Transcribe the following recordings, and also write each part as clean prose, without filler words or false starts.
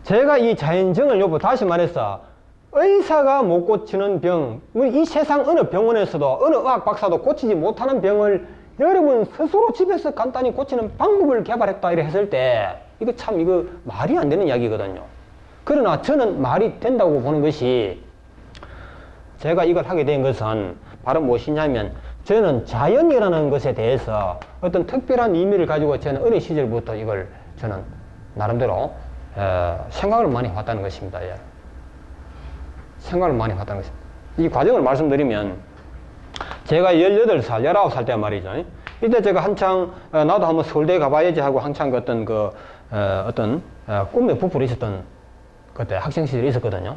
제가 이 자연정을 여보 다시 말해서 의사가 못 고치는 병, 우리 이 세상 어느 병원에서도 어느 의학 박사도 고치지 못하는 병을 여러분 스스로 집에서 간단히 고치는 방법을 개발했다 이래 했을 때 이거 참 이거 말이 안 되는 이야기거든요. 그러나 저는 말이 된다고 보는 것이 제가 이걸 하게 된 것은 바로 무엇이냐면 저는 자연이라는 것에 대해서 어떤 특별한 의미를 가지고 저는 어린 시절부터 이걸 저는 나름대로 생각을 많이 해왔다는 것입니다. 예. 생각을 많이 해왔다는 것입니다. 이 과정을 말씀드리면 제가 18살, 19살 때 말이죠. 이때 제가 한창 나도 한번 서울대 가봐야지 하고 한창 그 어떤 꿈에 부풀어 있었던 그때 학생 시절이 있었거든요.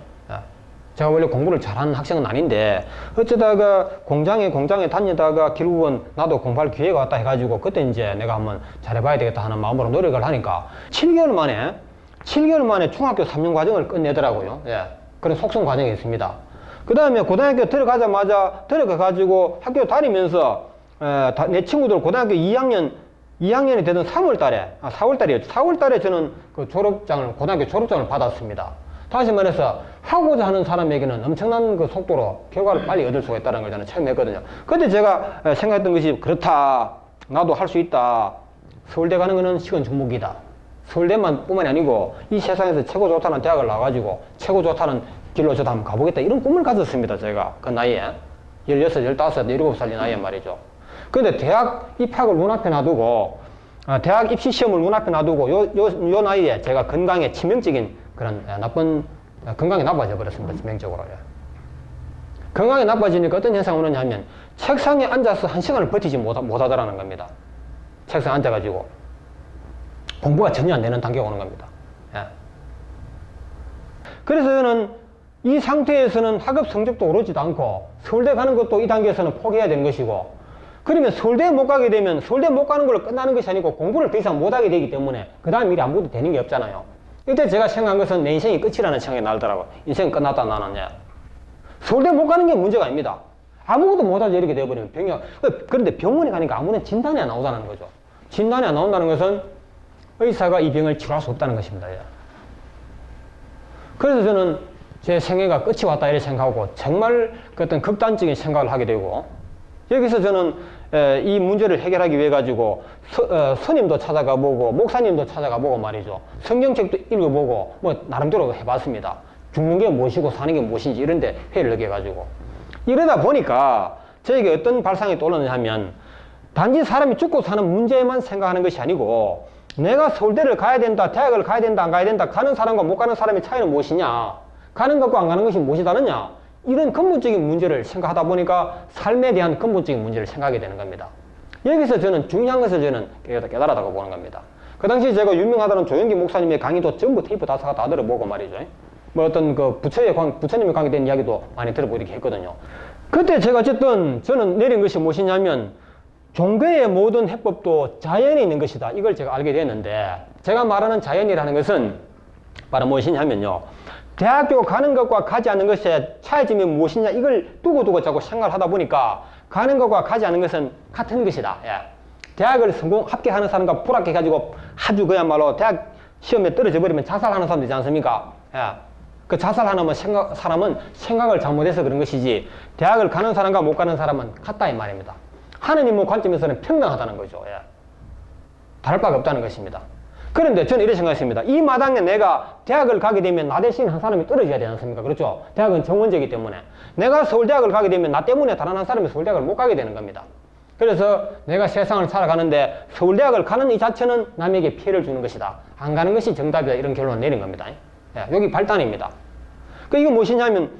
제가 원래 공부를 잘하는 학생은 아닌데 어쩌다가 공장에 다니다가 결국은 나도 공부할 기회가 왔다 해가지고 그때 이제 내가 한번 잘해봐야 되겠다 하는 마음으로 노력을 하니까 7개월 만에 중학교 3년 과정을 끝내더라고요. 예. 그런 속성 과정이 있습니다. 그 다음에 고등학교 들어가가지고 학교 다니면서 내 친구들 고등학교 2학년이 되던 4월달에 저는 그 고등학교 졸업장을 받았습니다. 다시 말해서 하고자 하는 사람에게는 엄청난 그 속도로 결과를 빨리 얻을 수가 있다는 걸 저는 처음 했거든요. 그때 제가 생각했던 것이 그렇다. 나도 할 수 있다. 서울대 가는 거는 시건중목이다. 서울대만 뿐만이 아니고 이 세상에서 최고 좋다는 대학을 나와가지고 최고 좋다는 길로 저도 한번 가보겠다. 이런 꿈을 가졌습니다. 제가 그 나이에 16, 15, 17살 나이에 말이죠. 근데 대학 입학을 눈앞에 놔두고 대학 입시 시험을 눈앞에 놔두고 요 나이에 제가 건강에 치명적인 그런 건강이 나빠져 버렸습니다. 치명적으로. 건강이 나빠지니까 어떤 현상이 오느냐 하면 책상에 앉아서 1시간을 버티지 못하더라는 겁니다. 책상에 앉아가지고 공부가 전혀 안 되는 단계가 오는 겁니다. 예. 그래서 저는 이 상태에서는 학업 성적도 오르지도 않고 서울대 가는 것도 이 단계에서는 포기해야 되는 것이고, 그러면 서울대 못 가게 되면 서울대 못 가는 걸로 끝나는 것이 아니고 공부를 더 이상 못 하게 되기 때문에 그 다음 일이 아무것도 되는 게 없잖아요. 이때 제가 생각한 것은 내 인생이 끝이라는 생각이 나더라고요. 인생이 끝났다 나는. 서울대 못 가는 게 문제가 아닙니다. 아무것도 못하지 이렇게 되어버리면 그런데 병원에 가니까 아무런 진단이 안 나오다는 거죠. 진단이 안 나온다는 것은 의사가 이 병을 치료할 수 없다는 것입니다. 그래서 저는 제 생애가 끝이 왔다 이렇게 생각하고 정말 그 어떤 극단적인 생각을 하게 되고, 여기서 저는 이 문제를 해결하기 위해 가지고 스님도 찾아가 보고 목사님도 찾아가 보고 말이죠. 성경책도 읽어보고 뭐 나름대로 해봤습니다. 죽는 게 무엇이고 사는 게 무엇인지 이런데 회의를 느껴가지고 이러다 보니까 저에게 어떤 발상이 떠오르느냐 하면 단지 사람이 죽고 사는 문제만 생각하는 것이 아니고 내가 서울대를 가야 된다, 대학을 가야 된다, 안 가야 된다, 가는 사람과 못 가는 사람의 차이는 무엇이냐, 가는 것과 안 가는 것이 무엇이 다르냐, 이런 근본적인 문제를 생각하다 보니까 삶에 대한 근본적인 문제를 생각하게 되는 겁니다. 여기서 저는 중요한 것을 저는 깨달았다고 보는 겁니다. 그 당시 제가 유명하다는 조영기 목사님의 강의도 전부 테이프 다 들어보고 말이죠. 뭐 어떤 그 부처님의 강의 된 이야기도 많이 들어보고 이렇게 했거든요. 그때 제가 어쨌든 저는 내린 것이 무엇이냐면 종교의 모든 해법도 자연에 있는 것이다. 이걸 제가 알게 됐는데, 제가 말하는 자연이라는 것은 바로 무엇이냐면요, 대학교 가는 것과 가지 않는 것의 차이점이 무엇이냐 이걸 두고 자꾸 생각을 하다 보니까 가는 것과 가지 않는 것은 같은 것이다. 대학을 합격하는 사람과 불합격해가지고 아주 그야말로 대학 시험에 떨어져 버리면 자살하는 사람 되지 않습니까? 그 자살하는 사람은 생각을 잘못해서 그런 것이지 대학을 가는 사람과 못 가는 사람은 같다 이 말입니다. 하느님의 관점에서는 평등하다는 거죠. 다를 바가 없다는 것입니다. 그런데 저는 이렇게 생각했습니다. 이 마당에 내가 대학을 가게 되면 나 대신 한 사람이 떨어져야 되지 않습니까? 그렇죠? 대학은 정원제이기 때문에 내가 서울대학을 가게 되면 나 때문에 다른 한 사람이 서울대학을 못 가게 되는 겁니다. 그래서 내가 세상을 살아가는데 서울대학을 가는 이 자체는 남에게 피해를 주는 것이다, 안 가는 것이 정답이다, 이런 결론을 내린 겁니다. 여기 발단입니다. 이거 무엇이냐면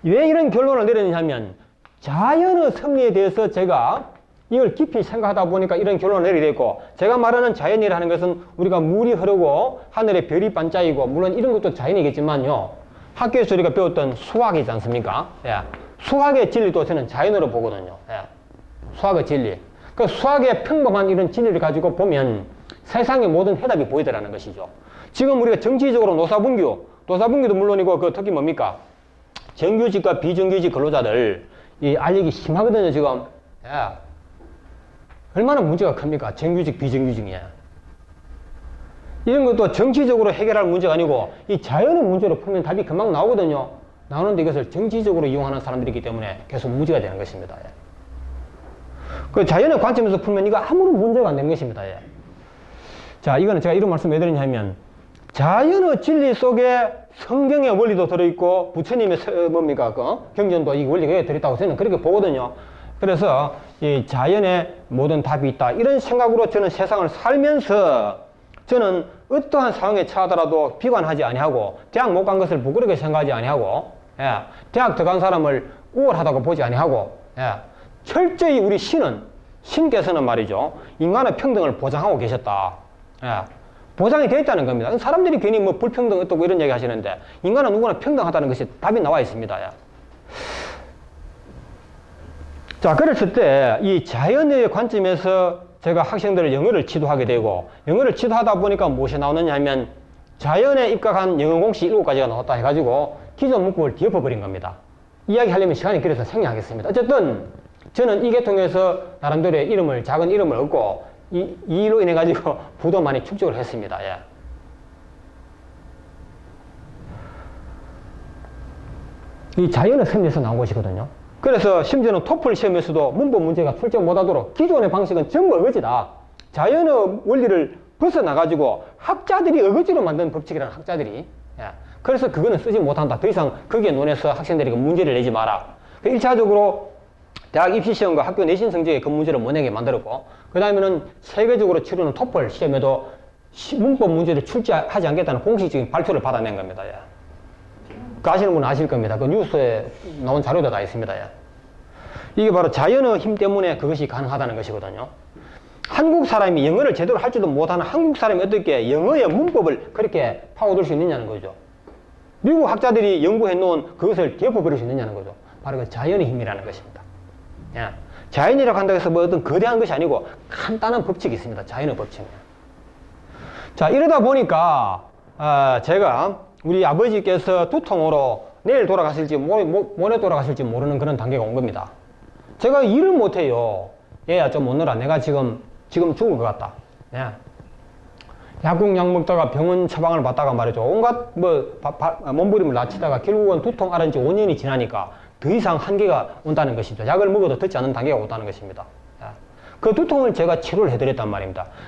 왜 이런 결론을 내렸냐면 자연의 섭리에 대해서 제가 이걸 깊이 생각하다 보니까 이런 결론을 내리게 됐고, 제가 말하는 자연이라는 것은 우리가 물이 흐르고 하늘에 별이 반짝이고 물론 이런 것도 자연이겠지만요, 학교에서 우리가 배웠던 수학이지 않습니까? 수학의 진리도 저는 자연으로 보거든요. 수학의 진리. 그 수학의 평범한 이런 진리를 가지고 보면 세상의 모든 해답이 보이더라는 것이죠. 지금 우리가 정치적으로 노사분규도 물론이고 그 특히 뭡니까? 정규직과 비정규직 근로자들 이 알력이 심하거든요, 지금. 얼마나 문제가 큽니까? 정규직, 비정규직이야. 이런 것도 정치적으로 해결할 문제가 아니고 이 자연의 문제로 풀면 답이 금방 나오거든요. 나오는데 이것을 정치적으로 이용하는 사람들이기 때문에 계속 무지가 되는 것입니다. 예. 그 자연의 관점에서 풀면 이거 아무런 문제가 안 되는 것입니다. 예. 자, 이거는 제가 이런 말씀 왜 드리냐면 자연의 진리 속에 성경의 원리도 들어있고 부처님의 뭡니까 경전도 이 원리가 들어있다고 저는 그렇게 보거든요. 그래서 이 자연에 모든 답이 있다 이런 생각으로 저는 세상을 살면서 저는 어떠한 상황에 처하더라도 비관하지 아니하고 대학 못 간 것을 부끄럽게 생각하지 아니하고 예, 대학 들어간 사람을 우월하다고 보지 아니하고 예, 철저히 우리 신께서는 말이죠 인간의 평등을 보장하고 계셨다. 예, 보장이 되어 있다는 겁니다. 사람들이 괜히 뭐 불평등 어떻고 이런 얘기 하시는데 인간은 누구나 평등하다는 것이 답이 나와 있습니다. 예. 자, 그랬을 때 이 자연의 관점에서 제가 학생들을 영어를 지도하게 되고 영어를 지도하다 보니까 무엇이 나오느냐 하면 자연에 입각한 영어 공식 7가지가 나왔다 해가지고 기존 문법을 뒤엎어버린 겁니다. 이야기하려면 시간이 길어서 생략하겠습니다. 어쨌든 저는 이 계통에서 나름대로의 작은 이름을 얻고 이로 인해 가지고 부도 많이 축적을 했습니다. 예. 이 자연의 섭리에서 나온 것이거든요. 그래서 심지어는 토플 시험에서도 문법 문제가 출제 못하도록 기존의 방식은 전부 어거지다. 자연의 원리를 벗어나가지고 학자들이 어거지로 만든 법칙이라는 학자들이. 예. 그래서 그거는 쓰지 못한다. 더 이상 거기에 논해서 학생들이 문제를 내지 마라. 1차적으로 대학 입시시험과 학교 내신 성적에 그 문제를 못 내게 만들었고, 그 다음에는 세계적으로 치르는 토플 시험에도 문법 문제를 출제하지 않겠다는 공식적인 발표를 받아낸 겁니다. 예. 그 아시는 분은 아실 겁니다. 그 뉴스에 나온 자료도 다 있습니다. 예. 이게 바로 자연의 힘 때문에 그것이 가능하다는 것이거든요. 한국 사람이 영어를 제대로 할 줄도 못하는 한국 사람이 어떻게 영어의 문법을 그렇게 파고들 수 있느냐는 거죠. 미국 학자들이 연구해 놓은 그것을 뒤엎어버릴 수 있느냐는 거죠. 바로 그 자연의 힘이라는 것입니다. 예. 자연이라고 한다고 해서 뭐 어떤 거대한 것이 아니고 간단한 법칙이 있습니다. 자연의 법칙이에요. 자, 이러다 보니까 제가 우리 아버지께서 두통으로 내일 돌아가실지 모레 돌아가실지 모르는 그런 단계가 온 겁니다. 제가 일을 못해요. 얘야 좀 오너라. 내가 지금 죽을 것 같다. 예. 약국 약 먹다가 병원 처방을 받다가 말이죠. 온갖 몸부림을 낮추다가 결국은 두통 앓은 지 5년이 지나니까 더 이상 한계가 온다는 것입니다. 약을 먹어도 듣지 않는 단계가 온다는 것입니다. 예. 그 두통을 제가 치료를 해드렸단 말입니다.